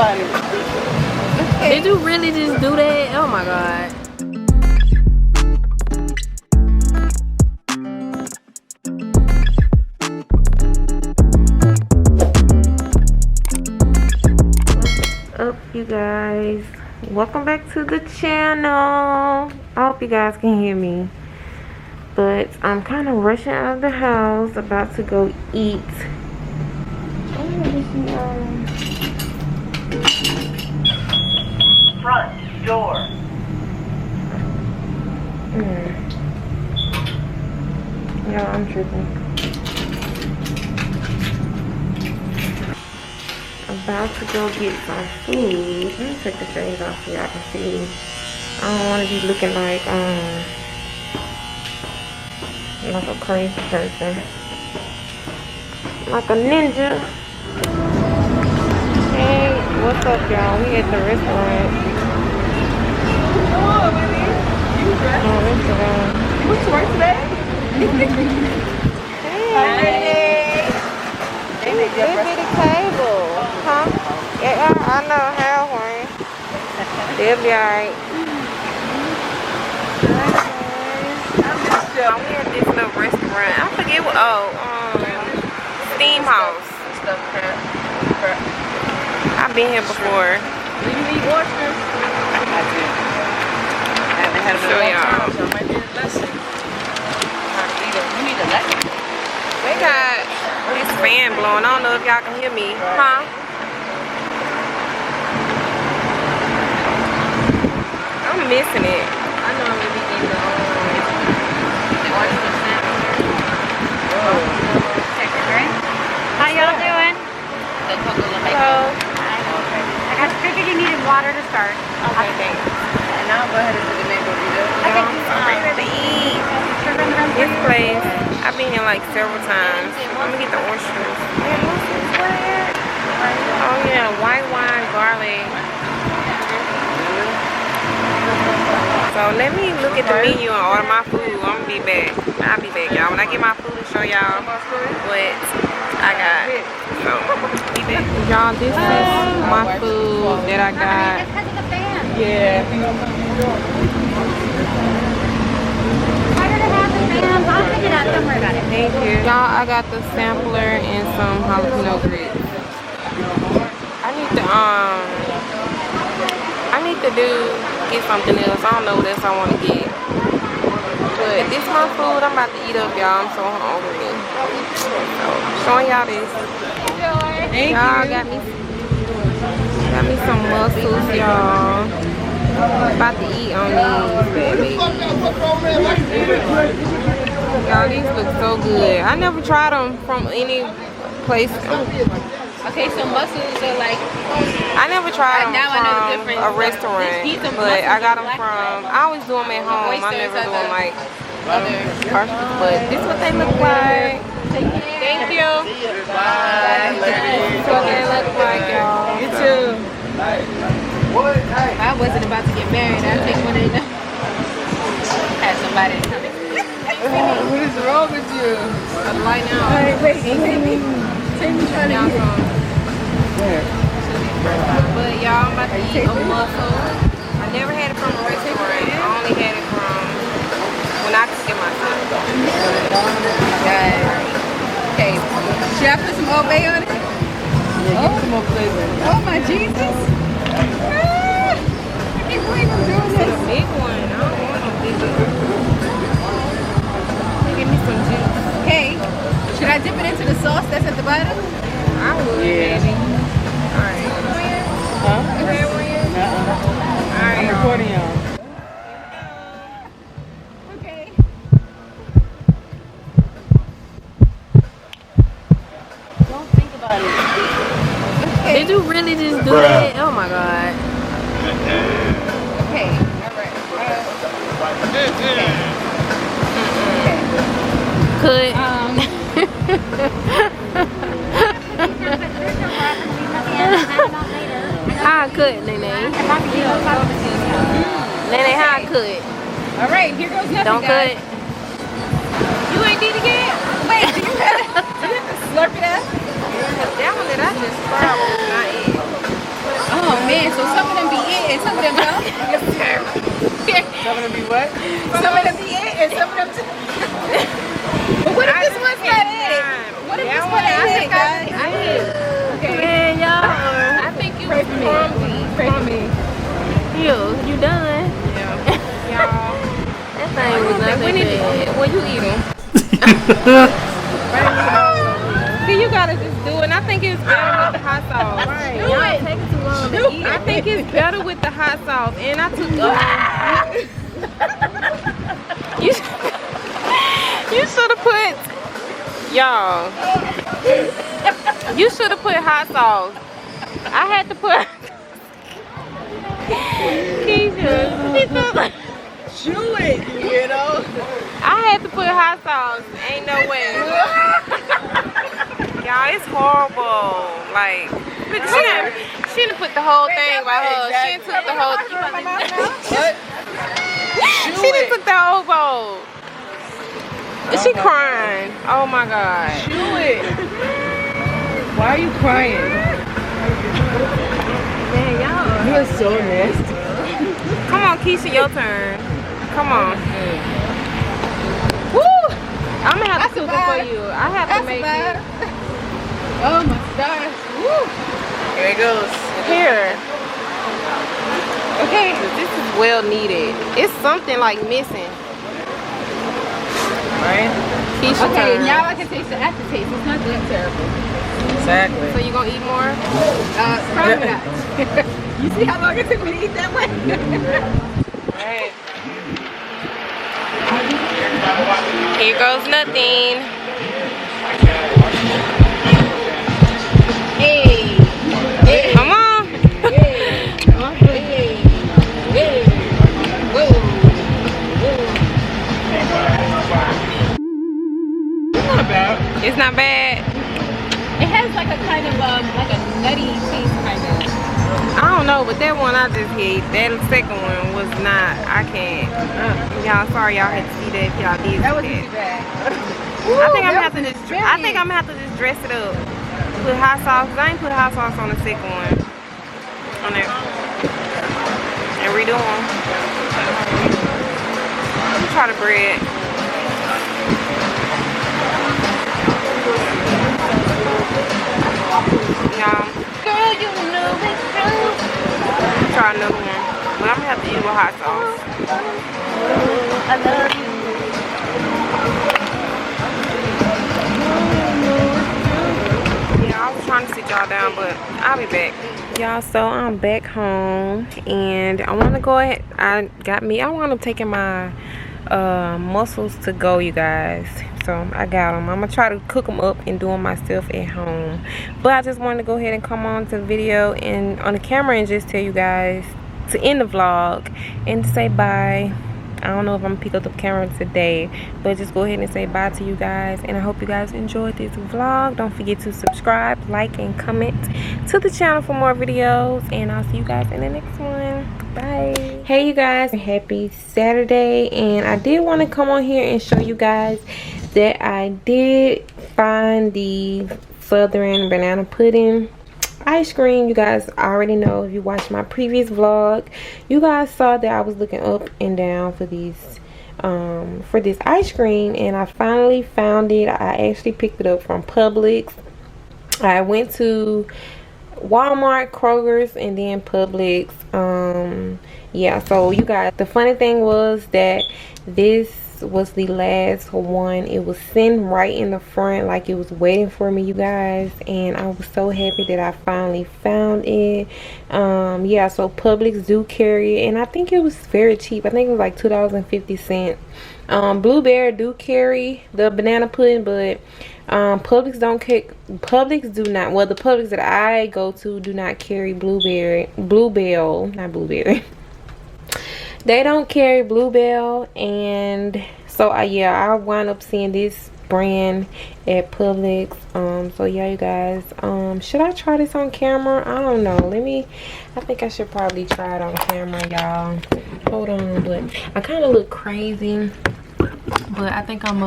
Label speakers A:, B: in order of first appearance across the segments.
A: about it.
B: Okay. Did you really just do that? Oh my god. What's up, you guys? Welcome back to the channel. I hope you guys can hear me. But I'm kind of rushing out of the house, about to go eat.
C: Front door.
B: Yeah, I'm tripping. About to go get some food. Let me take the shades off so y'all can see. I don't want to be looking like a crazy person. Like a ninja. Hey, what's up, y'all? We at the restaurant.
A: Come on, baby. You dressed?
B: Oh, restaurant.
A: You was short today?
B: Hey. Good bitty table. Huh? Yeah, I know halfway. They'll be alright. We at this little restaurant. I forget what. Steam House. I've been here before.
A: Do you eat oysters? I do. I haven't had them in a long time, so it might be a lesson. You need a lesson.
B: They got this fan blowing. I don't know if y'all can hear me. Huh? I'm missing it. I know I'm gonna be getting the oyster snack.
D: How y'all doing?
B: Hello.
D: I figured you needed water to start.
B: Okay, thanks.
A: And I'll go ahead and do the mango burrito.
B: I'm ready to eat. This place, I've been here like several times. I'm gonna get the oysters. Oh yeah, white wine, garlic. So let me look at the menu and order my food. I'm gonna be back. I'll be back, y'all. When I get my food to show y'all what I got. So, be back. Y'all, this is my food that I got.
D: Because of the fan.
A: Yeah.
D: Harder to have the fans. I'll pick it up. Don't worry about it.
B: Thank you. Y'all, I got the sampler and some jalapeno grits. I need to get something else. I don't know what else I want to get. But this my food. I'm about to eat up, y'all. I'm so hungry. So, showing y'all this. Y'all got me some mussels, y'all. About to eat on these, baby. Y'all, these look so good. I never tried them from any place.
A: Okay, so mussels are like...
B: I never tried them
A: now I know the
B: from
A: difference.
B: a restaurant, but I got them from... I always do them at home. I never do them like other parties, but this is what they look like. Thank you. Bye. This is what they look like, y'all.
A: You too. I wasn't about to get married. I think when they know. Had somebody coming. What is wrong with you?
B: I'm right now.
A: Wait. Take me trying to get
B: But y'all, I'm about to eat a mussel. I never had it from a restaurant. I only had it from when I cooked it myself.
A: Okay. Should I put some Old Bay on it? Yeah, give some more flavor. Oh my Jesus. I can't believe I'm doing
B: It's
A: this.
B: a big one. I don't want no big one. Give me some juice.
A: Okay. Should I dip it into the sauce that's at the bottom?
B: I would, baby. Alright.
A: Huh?
B: You had one yet? Alright.
A: I'm recording y'all. Okay. Don't think about it. Okay.
B: Did you really just do that? Oh my god.
A: Okay. Alright.
B: Could. How I could, Nene. Nene, how I could.
A: Alright, here goes nothing,
B: Don't
A: guys.
B: cut.
A: You ain't need to get. Wait, do you have to slurp it up?
B: That one that I just swallowed was not it.
A: Oh Oh man, so some of them be it and some of them don't.
C: Some of them be what?
A: Some of them be it and some of them don't. But what if this one's not it? What if this one ain't it, guys? Okay.
B: Man, y'all. I think you
A: Pray for me. Pray for me.
B: You done? Yeah. Y'all. That thing was nothing bad. What you eating? See, you gotta just do it. And I think it's better with the hot sauce.
A: Right.
B: Y'all taking too long to eat. I think it's better with the hot sauce. And I took you should have put, y'all. You should have put hot sauce. I had to put. Keisha.
C: Chew it, you know.
B: I had to put hot sauce. Ain't no way. Y'all, it's horrible. Like, she didn't put the whole thing by her. She didn't took the whole.
C: What?
B: She didn't took the whole bowl. She crying. Oh my God.
C: Chew it. Why are you crying?
B: Man, y'all.
C: You are so nasty.
B: Come on, Keisha, your turn. Come on.
A: Woo!
B: I'm gonna have to cook it for you. I have to make it.
A: Oh my gosh. Woo!
C: Here it goes.
B: Here.
A: Okay.
B: This is well needed. It's something like missing.
C: Right?
B: Keisha
A: Okay,
B: turn.
A: now I can taste the aftertaste. It's not that terrible.
C: Exactly.
B: So you gonna eat more?
A: Probably not. You see how long it took me to eat that way?
C: Right.
B: Here goes nothing.
A: Hey. Hey.
B: Come on.
A: Hey. Hey. Hey. Whoa.
C: It's not bad.
B: It's not bad.
A: It has like a kind of like a nutty taste kind of.
B: I don't know, but that one I just hit, that second one was not. I can't. Y'all, sorry y'all had to see that if y'all did.
A: That
B: see
A: wasn't too bad.
B: I think I'm gonna have to just. I think I'm gonna have to just dress it up. Put hot sauce. 'Cause I ain't put hot sauce on the second one. On there. And redo them. Let me try the bread. Y'all.
A: Girl, you know it's true.
B: Try another one. But I'm gonna have to eat it with hot sauce.
A: I love you.
B: Yeah, I was trying to sit y'all down, but I'll be back. Y'all, so I'm back home and I want to go ahead. I want to taking my mussels to go, you guys. So I got them. I'm gonna try to cook them up and do them myself at home. But I just wanted to go ahead and come on to the video and on the camera and just tell you guys to end the vlog and to say bye. I don't know if I'm gonna pick up the camera today, but just go ahead and say bye to you guys. And I hope you guys enjoyed this vlog. Don't forget to subscribe, like, and comment to the channel for more videos. And I'll see you guys in the next one. Bye. Hey you guys, happy Saturday. And I did want to come on here and show you guys that I did find the Southern banana pudding ice cream. You guys already know, if you watched my previous vlog, you guys saw that I was looking up and down for these for this ice cream, and I finally found it. I actually picked it up from Publix. I went to Walmart, Kroger's, and then Publix. Yeah, so you guys, the funny thing was that this was the last one. It was sitting right in the front, like it was waiting for me, you guys, and I was so happy that I finally found it. Yeah, so Publix do carry it, and I think it was very cheap. I think it was like $2.50. Blueberry do carry the banana pudding, but Publix don't carry. Publix do not. Well, the Publix that I go to do not carry Blueberry. Not Blueberry. They don't carry Bluebell, and so yeah, I wound up seeing this brand at Publix. So yeah, you guys, should I try this on camera? I don't know. I think I should probably try it on camera, y'all. Hold on, but I kind of look crazy, but I think I'm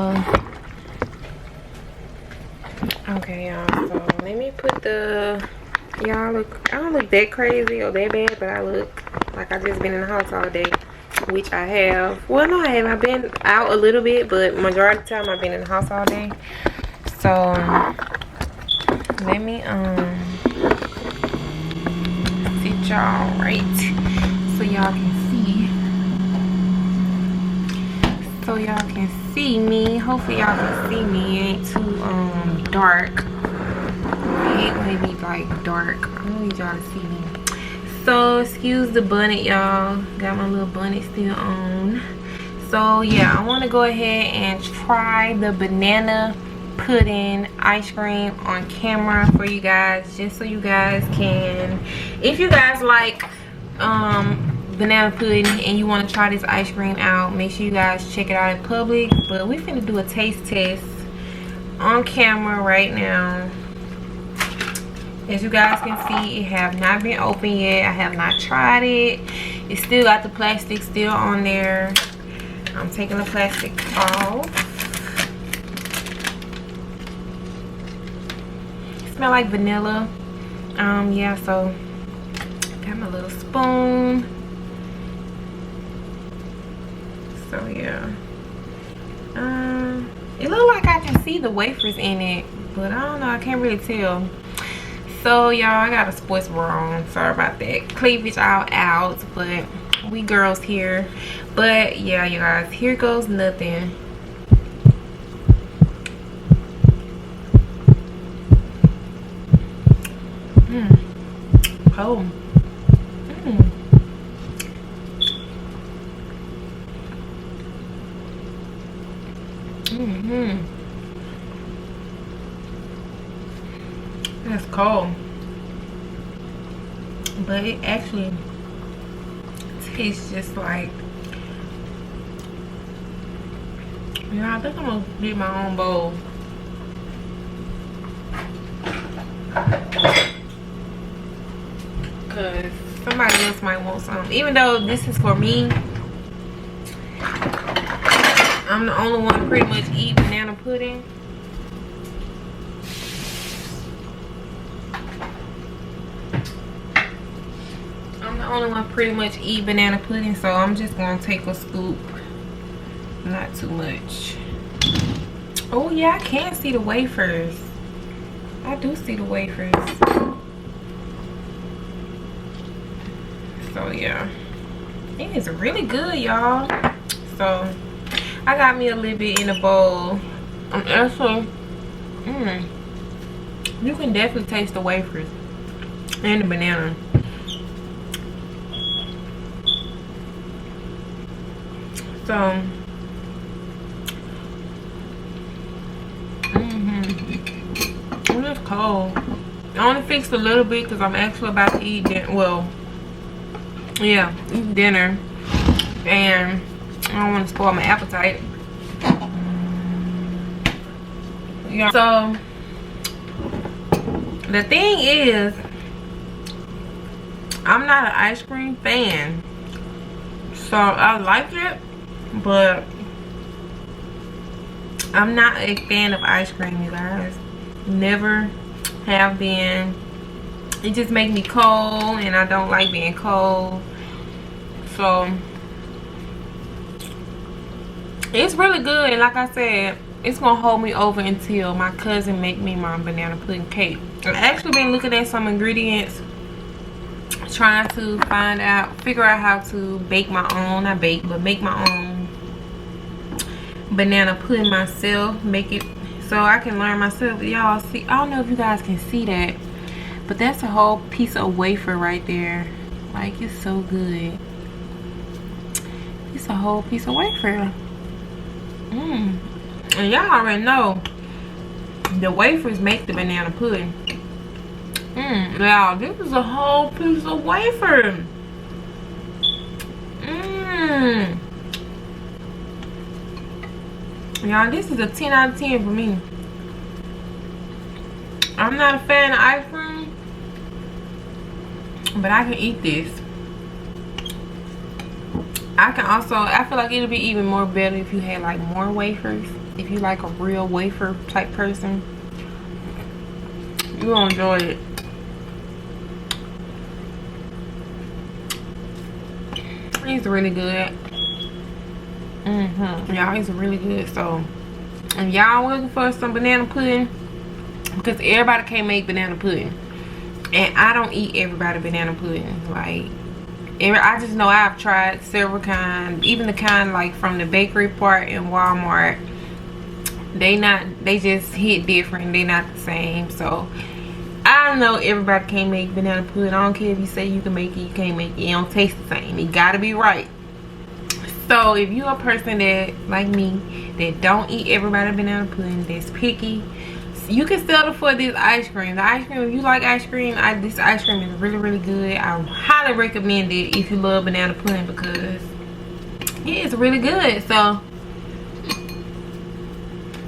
B: okay, y'all. So let me put the Y'all look, I don't look that crazy or that bad, but I look like I just been in the house all day, which I have. Well, no, I haven't. I've been out a little bit, but majority of the time I've been in the house all day. So let me sit y'all right so y'all can see. So y'all can see me. Hopefully y'all can see me. It ain't too dark. I hate when it be like dark. I need y'all to see me. So excuse the bonnet, y'all. Got my little bonnet still on. So yeah, I want to go ahead and try the banana pudding ice cream on camera for you guys, just so you guys can, if you guys like banana pudding and you want to try this ice cream out, make sure you guys check it out in public. But we finna do a taste test on camera right now. As you guys can see, it have not been opened yet. I have not tried it. It still got the plastic still on there. I'm taking the plastic off. It smells like vanilla. Yeah, so got my little spoon. So yeah. It looks like I can see the wafers in it, but I don't know, I can't really tell. So y'all, I got a sports bra on. Sorry about that. Cleavage all out, but we girls here. But yeah, you guys, here goes nothing. Oh. That's cold, but it actually tastes just like, yeah, I think I'm gonna get my own bowl. Cause somebody else might want some. Even though this is for me, I'm the only one pretty much eat banana pudding. I'm the only one pretty much eat banana pudding, so I'm just gonna take a scoop. Not too much. Oh yeah, I can see the wafers. I do see the wafers. So yeah, it is really good, y'all. So I got me a little bit in a bowl. Also, you can definitely taste the wafers and the banana. So it's cold. I only fixed a little bit because I'm actually about to eat dinner. Well, yeah, eat dinner, and I don't want to spoil my appetite. Yeah. So the thing is, I'm not an ice cream fan, so I like it, but I'm not a fan of ice cream, you guys. Never have been. It just makes me cold, and I don't like being cold. So it's really good, and like I said, it's gonna hold me over until my cousin make me my banana pudding cake. I've actually been looking at some ingredients, trying to figure out how to bake my own, not bake, but make my own banana pudding myself, make it so I can learn myself. Y'all see, I don't know if you guys can see that, but that's a whole piece of wafer right there. Like, it's so good. It's a whole piece of wafer. And y'all already know the wafers make the banana pudding. Y'all, this is a whole piece of wafer. Y'all, this is a 10 out of 10 for me. I'm not a fan of ice cream, but I can eat this. I can also, I feel like it'll be even more better if you had like more wafers. If you like a real wafer type person, you will enjoy it. It's really good. Y'all, it's really good. So if y'all looking for some banana pudding, because everybody can't make banana pudding, and I don't eat everybody banana pudding. Like, I just know I've tried several kinds, even the kind like from the bakery part in Walmart. They just hit different. They not the same. So I know everybody can't make banana pudding. I don't care if you say you can make it, you can't make it. It don't taste the same. It gotta be right. So if you're a person that, like me, that don't eat everybody banana pudding, that's picky, you can settle for this ice cream. The ice cream, if you like ice cream, this ice cream is really, really good. I highly recommend it if you love banana pudding, because it's really good. So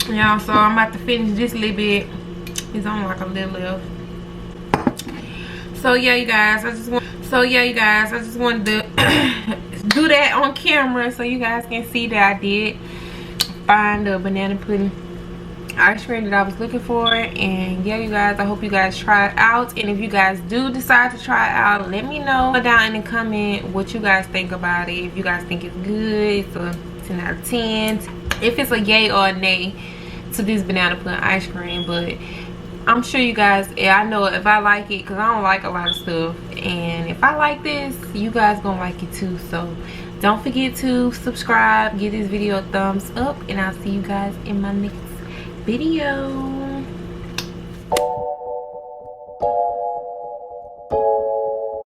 B: y'all, so I'm about to finish this little bit. It's on like a little left. So yeah, you guys, I just wanted to do that on camera so you guys can see that I did find the banana pudding ice cream that I was looking for. And yeah, you guys, I hope you guys try it out. And if you guys do decide to try it out, let me know down in the comment what you guys think about it. If you guys think it's good, it's a 10 out of 10. If it's a yay or a nay to this banana pudding ice cream. But I'm sure you guys, I know if I like it, because I don't like a lot of stuff, and if I like this, you guys gonna like it too. So don't forget to subscribe, give this video a thumbs up, and I'll see you guys in my next video.